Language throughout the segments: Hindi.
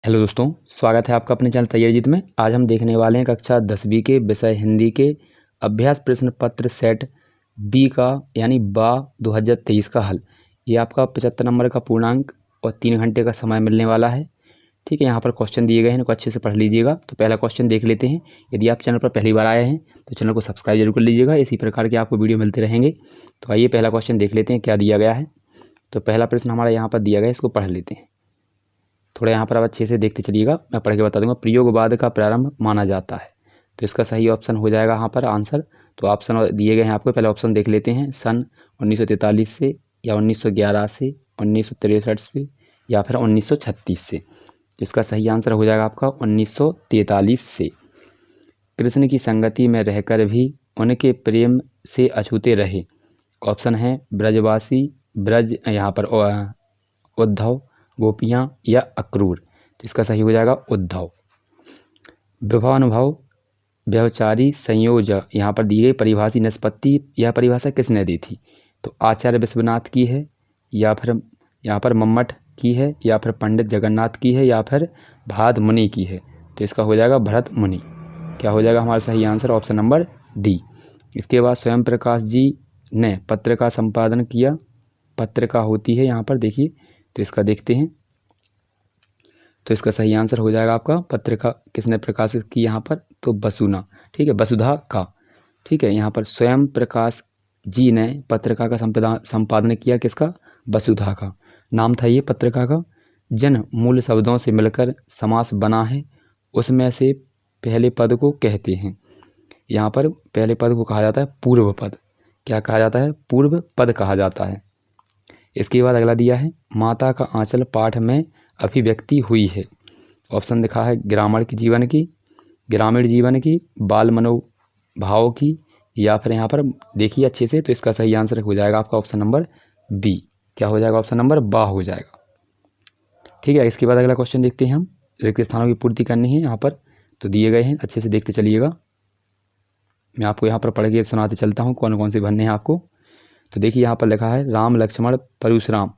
हेलो दोस्तों, स्वागत है आपका अपने चैनल तैयारी में। आज हम देखने वाले हैं कक्षा 10वीं के विषय हिंदी के अभ्यास प्रश्न पत्र सेट बी का यानी बा 2023 का हल। ये आपका 75 नंबर का पूर्णांक और 3 घंटे का समय मिलने वाला है। ठीक है, यहाँ पर क्वेश्चन दिए गए हैं, इनको अच्छे से पढ़ लीजिएगा। तो पहला क्वेश्चन देख लेते हैं। यदि आप चैनल पर पहली बार आए हैं तो चैनल को सब्सक्राइब जरूर कर लीजिएगा, इसी प्रकार के आपको वीडियो मिलते रहेंगे। तो आइए पहला क्वेश्चन देख लेते हैं क्या दिया गया है। तो पहला प्रश्न हमारा यहाँ पर दिया गया है, इसको पढ़ लेते हैं। थोड़ा यहाँ पर आप अच्छे से देखते चलिएगा, मैं पढ़ के बता दूंगा। प्रयोगवाद का प्रारंभ माना जाता है, तो इसका सही ऑप्शन हो जाएगा यहाँ पर आंसर। तो ऑप्शन दिए गए हैं आपको, पहले ऑप्शन देख लेते हैं। सन 1943 से, या 1911 से, 1963 से, या फिर 1936 से। तो इसका सही आंसर हो जाएगा आपका 1943 से। कृष्ण की संगति में रहकर भी उनके प्रेम से अछूते रहे। ऑप्शन है ब्रजवासी, ब्रज यहाँ पर उद्धव, गोपियाँ या अक्रूर। तो इसका सही हो जाएगा उद्धव। विभवानुभव व्यवचारी संयोज यहाँ पर दी गई परिभाषी निष्पत्ति, यह परिभाषा किसने दी थी? तो आचार्य विश्वनाथ की है, या फिर यहाँ पर मम्मट की है, या फिर पंडित जगन्नाथ की है, या फिर भाद मुनि की है। तो इसका हो जाएगा भरत मुनि। क्या हो जाएगा हमारा सही आंसर? Option number D. इसके बाद स्वयं प्रकाश जी ने पत्र का संपादन किया। पत्रिका होती है यहाँ पर, देखिए। तो इसका देखते हैं। तो इसका सही आंसर हो जाएगा आपका पत्रिका किसने प्रकाशित की यहाँ पर? तो वसुना। ठीक है, वसुधा का। ठीक है, यहाँ पर स्वयं प्रकाश जी ने पत्रिका का संपादन किया, किसका? वसुधा का। नाम था ये पत्रिका का। जन मूल शब्दों से मिलकर समास बना है, उसमें से पहले पद को कहते हैं। यहाँ पर पहले पद को कहा जाता है पूर्व पद। क्या कहा जाता है? पूर्व पद कहा जाता है। इसके बाद अगला दिया है माता का आंचल पाठ में अभिव्यक्ति हुई है। ऑप्शन दिखा है ग्रामीण की जीवन की, ग्रामीण जीवन की, बाल मनोभाव की, या फिर यहाँ पर देखिए अच्छे से। तो इसका सही आंसर हो जाएगा आपका ऑप्शन नंबर बी। क्या हो जाएगा? ऑप्शन नंबर बा हो जाएगा। ठीक है, इसके बाद अगला क्वेश्चन देखते हैं हम। रिक्त स्थानों की पूर्ति करनी है यहाँ पर, तो दिए गए हैं, अच्छे से देखते चलिएगा। मैं आपको यहाँ पर पढ़ के सुनाते चलता हूँ कौन कौन से भरने हैं आपको। तो देखिए यहाँ पर लिखा है राम लक्ष्मण परशुराम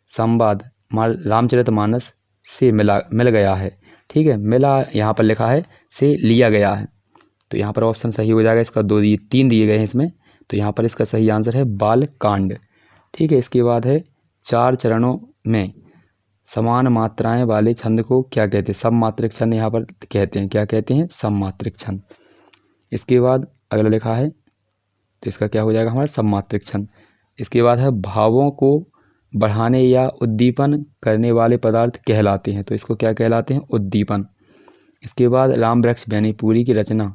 संवाद रामचरितमानस से मिल गया है। ठीक है, मिला यहाँ पर लिखा है से लिया गया है। तो यहाँ पर ऑप्शन सही हो जाएगा। इसका 3 दिए गए हैं इसमें, तो यहाँ पर इसका सही आंसर है बाल कांड। ठीक है, इसके बाद है 4 चरणों में समान मात्राएं वाले छंद को क्या कहते हैं? सममात्रिक छंद यहाँ पर कहते हैं। क्या कहते हैं? सममात्रिक छंद। इसके बाद अगला लिखा है, तो इसका क्या हो जाएगा हमारा? सममात्रिक छंद। इसके बाद है भावों को बढ़ाने या उद्दीपन करने वाले पदार्थ कहलाते हैं। तो इसको क्या कहलाते हैं? उद्दीपन। इसके बाद राम वृक्ष बेनीपुरी की रचना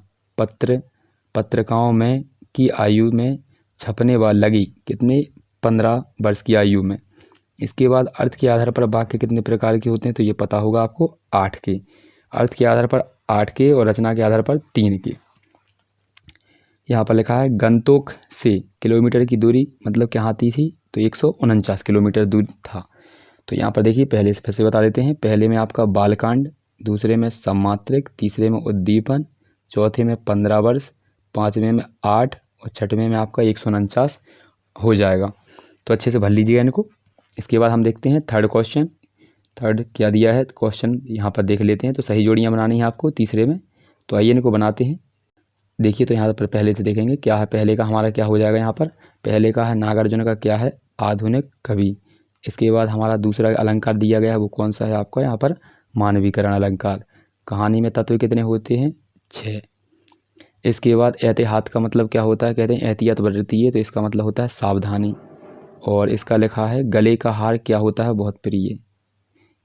पत्रिकाओं में की आयु में छपने लगी कितने? 15 वर्ष की आयु में। इसके बाद अर्थ के आधार पर वाक्य कितने प्रकार के होते हैं? तो ये पता होगा आपको, 8 के। अर्थ के आधार पर 8 के और रचना के आधार पर 3 के। यहाँ पर लिखा है गंतोक से किलोमीटर की दूरी मतलब क्या आती थी? तो 149 किलोमीटर दूर था। तो यहाँ पर देखिए पहले से फिर से बता देते हैं। पहले में आपका बालकांड, दूसरे में सममात्रिक, तीसरे में उद्दीपन, चौथे में 15 वर्ष, पाँचवें में 8 और छठवें में आपका 149 हो जाएगा। तो अच्छे से भर लीजिएगा इनको। इसके बाद हम देखते हैं थर्ड क्वेश्चन। थर्ड क्या दिया है क्वेश्चन यहाँ पर देख लेते हैं। तो सही जोड़ियाँ बनानी है आपको तीसरे में, तो आइए इनको बनाते हैं। देखिए तो यहाँ पर पहले से देखेंगे क्या है। पहले का हमारा क्या हो जाएगा? यहाँ पर पहले का है नागार्जुन का क्या है? आधुनिक कवि। इसके बाद हमारा दूसरा अलंकार दिया गया है, वो कौन सा है आपका? यहाँ पर मानवीकरण अलंकार। कहानी में तत्व कितने होते हैं? 6। इसके बाद एहतियात का मतलब क्या होता है? कहते हैं एहतियात बरती है, तो इसका मतलब होता है सावधानी। और इसका लिखा है गले का हार क्या होता है? बहुत प्रिय।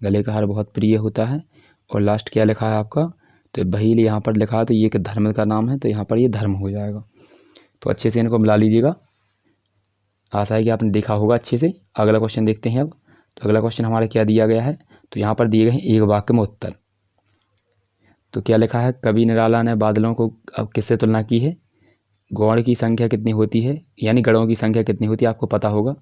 गले का हार बहुत प्रिय होता है। और लास्ट क्या लिखा है आपका? तो बहील यहाँ पर लिखा है, तो ये कि धर्म का नाम है, तो यहाँ पर ये धर्म हो जाएगा। तो अच्छे से इनको मिला लीजिएगा। आशा है कि आपने देखा होगा अच्छे से। अगला क्वेश्चन देखते हैं अब। तो अगला क्वेश्चन हमारा क्या दिया गया है? तो यहाँ पर दिए गए हैं एक वाक्य में उत्तर। तो क्या लिखा है? कवि निराला ने बादलों को अब किससे तुलना की है? गौड़ की संख्या कितनी होती है, यानी गढ़ों की संख्या कितनी होती है आपको पता होगा।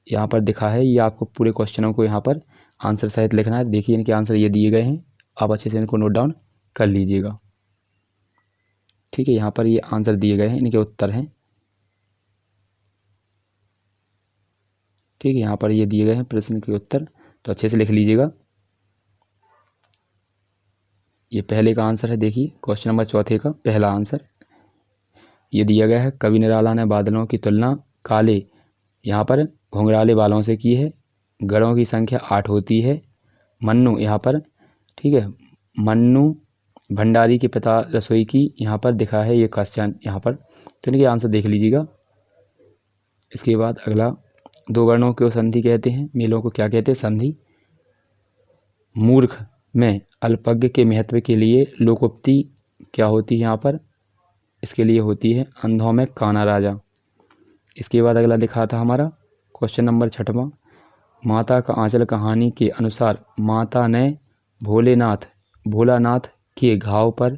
यहाँ पर दिखा है, ये आपको पूरे क्वेश्चनों को यहाँ पर आंसर सहित लिखना है। देखिए इनके आंसर ये दिए गए हैं, आप अच्छे से इनको नोट डाउन कर लीजिएगा। ठीक है, यहाँ पर ये आंसर दिए गए हैं, इनके उत्तर हैं। ठीक है, यहाँ पर ये दिए गए हैं प्रश्न के उत्तर, तो अच्छे से लिख लीजिएगा। ये पहले का आंसर है। देखिए क्वेश्चन नंबर चौथे का पहला आंसर ये दिया गया है, कवि निराला ने बादलों की तुलना काले यहाँ पर घुंघराले बालों से की है। गणों की संख्या 8 होती है। मन्नू यहाँ पर, ठीक है, मन्नू भंडारी के पिता रसोई की यहाँ पर दिखा है ये क्वेश्चन यहाँ पर, तो इनके आंसर देख लीजिएगा। इसके बाद अगला, दो वर्णों को संधि कहते हैं, मेलों को क्या कहते हैं, संधि। मूर्ख में अल्पज्ञ के महत्व के लिए लोकोक्ति क्या होती है यहाँ पर, इसके लिए होती है अंधों में काना राजा। इसके बाद अगला लिखा था हमारा क्वेश्चन नंबर 6वां, माता का आंचल कहानी के अनुसार माता ने भोलानाथ के घाव पर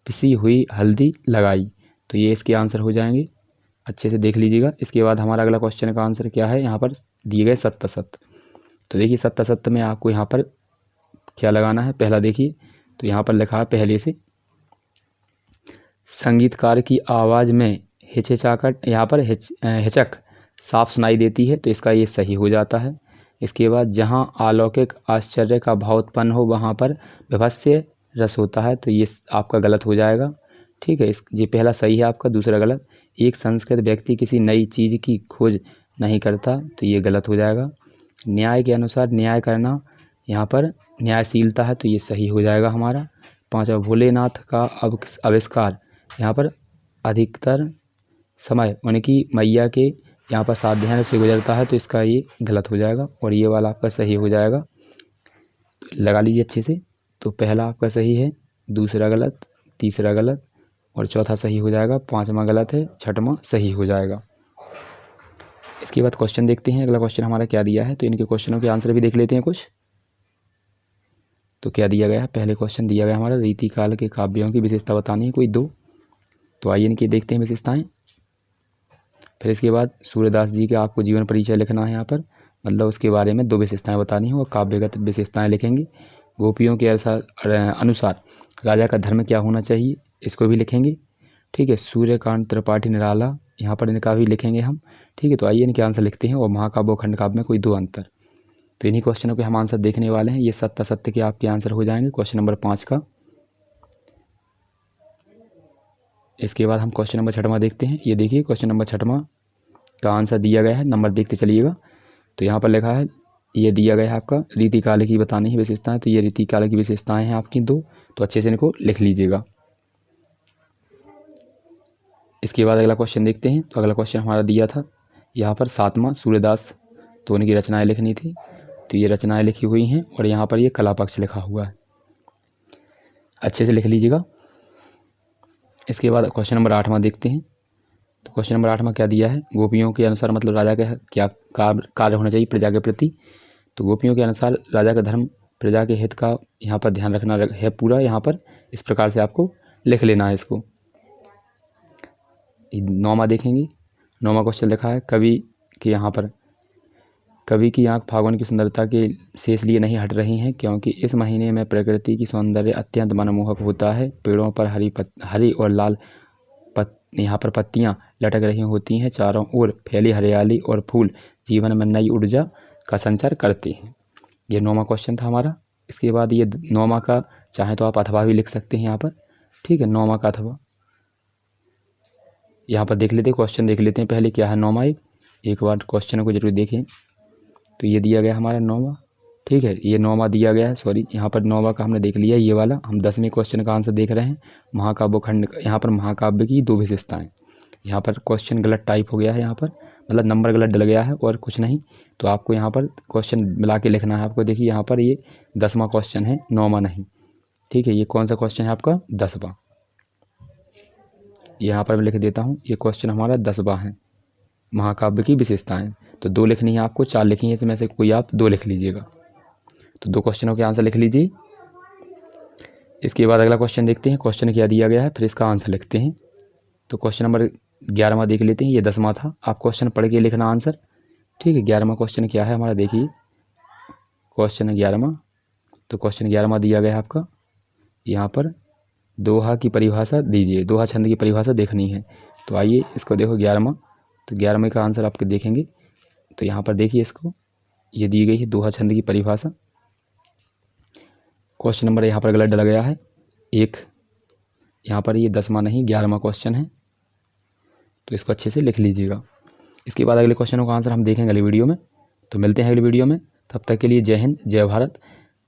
पिसी हुई हल्दी लगाई, तो ये इसके आंसर हो जाएंगे, अच्छे से देख लीजिएगा। इसके बाद हमारा अगला क्वेश्चन का आंसर क्या है, यहाँ पर दिए गए सत्य सत्य। तो देखिए सत्य सत्य में आपको यहाँ पर क्या लगाना है, पहला देखिए तो यहाँ पर लिखा है पहले से, संगीतकार की आवाज़ में हिचकिचाहट यहाँ पर हिचक साफ सुनाई देती है, तो इसका ये सही हो जाता है। इसके बाद जहाँ अलौकिक आश्चर्य का भाव उत्पन्न हो वहाँ पर विभत्स्य रस होता है, तो ये आपका गलत हो जाएगा, ठीक है। ये पहला सही है आपका, दूसरा गलत। एक संस्कृत व्यक्ति किसी नई चीज़ की खोज नहीं करता, तो ये गलत हो जाएगा। न्याय के अनुसार न्याय करना यहाँ पर न्यायशीलता है, तो ये सही हो जाएगा हमारा। 5वां, भोलेनाथ का आविष्कार यहाँ पर अधिकतर समय उनकी मैया के यहाँ पर सावधान से गुजरता है, तो इसका ये गलत हो जाएगा और ये वाला आपका सही हो जाएगा। लगा लीजिए अच्छे से। तो पहला आपका सही है, दूसरा गलत, तीसरा गलत और चौथा सही हो जाएगा, 5वां गलत है, 6वां सही हो जाएगा। इसके बाद क्वेश्चन देखते हैं, अगला क्वेश्चन हमारा क्या दिया है, तो इनके क्वेश्चनों के आंसर भी देख लेते हैं कुछ। तो क्या दिया गया है, पहले क्वेश्चन दिया गया हमारा, रीतिकाल के काव्यों की विशेषता बतानी है कोई 2, तो आइए इनकी देखते हैं विशेषताएं। फिर इसके बाद सूर्यदास जी का आपको जीवन परिचय लिखना है यहाँ पर, मतलब उसके बारे में 2 विशेषताएं बतानी है और काव्यगत विशेषताएं लिखेंगे। गोपियों के अनुसार राजा का धर्म क्या होना चाहिए, इसको भी लिखेंगे, ठीक है। सूर्यकांत त्रिपाठी निराला यहाँ पर इनका भी लिखेंगे हम, ठीक है। तो आइए इनके आंसर लिखते हैं, और महाकाव्य और खंड में कोई 2 अंतर, तो इन्हीं क्वेश्चनों के हम आंसर देखने वाले हैं। ये सत्य सत्य के आपके आंसर हो जाएंगे क्वेश्चन नंबर 5 का। इसके बाद हम क्वेश्चन नंबर 6वां देखते हैं। ये देखिए क्वेश्चन नंबर 6वां का आंसर दिया गया है, नंबर देखते चलिएगा। तो यहाँ पर लिखा है, ये दिया गया है आपका रीतिकाल की बतानी है विशेषताएं, तो ये रीतिकाल की विशेषताएं हैं आपकी 2, तो अच्छे से इनको लिख लीजिएगा। इसके बाद अगला क्वेश्चन देखते हैं। तो अगला क्वेश्चन हमारा दिया था यहाँ पर 7वां, सूर्यदास, तो उनकी रचनाएं लिखनी थी, तो ये रचनाएं लिखी हुई हैं और यहाँ पर ये कला पक्ष लिखा हुआ है, अच्छे से लिख लीजिएगा। इसके बाद क्वेश्चन नंबर 8वां देखते हैं। तो क्वेश्चन नंबर 8वां क्या दिया है, गोपियों के अनुसार मतलब राजा का क्या कार्य होना चाहिए प्रजा के प्रति, तो गोपियों के अनुसार राजा का धर्म प्रजा के हित का यहाँ पर ध्यान रखना है पूरा, यहाँ पर इस प्रकार से आपको लिख लेना है इसको। 9वां देखेंगे, 9वां क्वेश्चन लिखा है, कवि के यहाँ पर, कवि की आँख फागुन की सुंदरता के से इसलिए नहीं हट रही हैं क्योंकि इस महीने में प्रकृति की सौंदर्य अत्यंत मनमोहक होता है। पेड़ों पर हरी और लाल यहाँ पर पत्तियाँ लटक रही होती हैं, चारों ओर फैली हरियाली और फूल जीवन में नई ऊर्जा का संचार करते हैं। ये 9वां क्वेश्चन था हमारा। इसके बाद ये 9वां का चाहे तो आप अथवा भी लिख सकते हैं यहाँ पर, ठीक है, 9वां का अथवा यहाँ पर देख लेते हैं, क्वेश्चन देख लेते हैं पहले क्या है 9वां, एक बार क्वेश्चन को जरूर देखें। तो ये दिया गया हमारा 9वां, ठीक है, ये 9वां दिया गया है, सॉरी यहाँ पर 9वां का हमने देख लिया, ये वाला हम 10वें क्वेश्चन का आंसर देख रहे हैं, महाकाव्य खंड। यहाँ पर महाकाव्य की 2 विशेषताएं, यहाँ पर क्वेश्चन गलत टाइप हो गया है, यहाँ पर मतलब नंबर गलत डल गया है और कुछ नहीं, तो आपको यहाँ पर क्वेश्चन मिला के लिखना है आपको। देखिए यहाँ पर ये 10वां क्वेश्चन है, 9वां नहीं, ठीक है। ये कौन सा क्वेश्चन है आपका 10वां, यहाँ पर मैं लिख देता हूँ, ये क्वेश्चन हमारा 10वां है, महाकाव्य की विशेषताएं। तो 2 लिखनी है आपको, 4 लिखी है, इसमें से कोई आप 2 लिख लीजिएगा। तो 2 क्वेश्चनों के आंसर लिख लीजिए। इसके बाद अगला क्वेश्चन देखते हैं, क्वेश्चन क्या दिया गया है, फिर इसका आंसर लिखते हैं। तो क्वेश्चन नंबर 11वां देख लेते हैं, ये 10वां था, आप क्वेश्चन पढ़ के लिखना आंसर, ठीक है। 11वां क्वेश्चन क्या है हमारा, देखिए क्वेश्चन 11वां। तो क्वेश्चन 11वां दिया गया है आपका, यहाँ पर दोहा की परिभाषा दीजिए, दोहा छंद की परिभाषा देखनी है। तो आइए इसको देखो 11वां, तो 11वें का आंसर आपके देखेंगे। तो यहाँ पर देखिए इसको, ये दी गई है दोहा छंद की परिभाषा, क्वेश्चन नंबर यहाँ पर गलत डला गया है, एक, यहाँ पर ये 10वां नहीं 11वां क्वेश्चन है, तो इसको अच्छे से लिख लीजिएगा। इसके बाद अगले क्वेश्चनों का आंसर हम देखेंगे अगली वीडियो में। तो मिलते हैं अगली वीडियो में, तब तक के लिए जय हिंद जय भारत।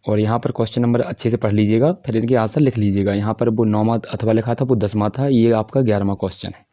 और यहाँ पर क्वेश्चन नंबर अच्छे से पढ़ लीजिएगा, फिर इनके आंसर लिख लीजिएगा। यहाँ पर वो 9वां अथवा लिखा था, वो 10वां था, ये आपका 11वां क्वेश्चन है।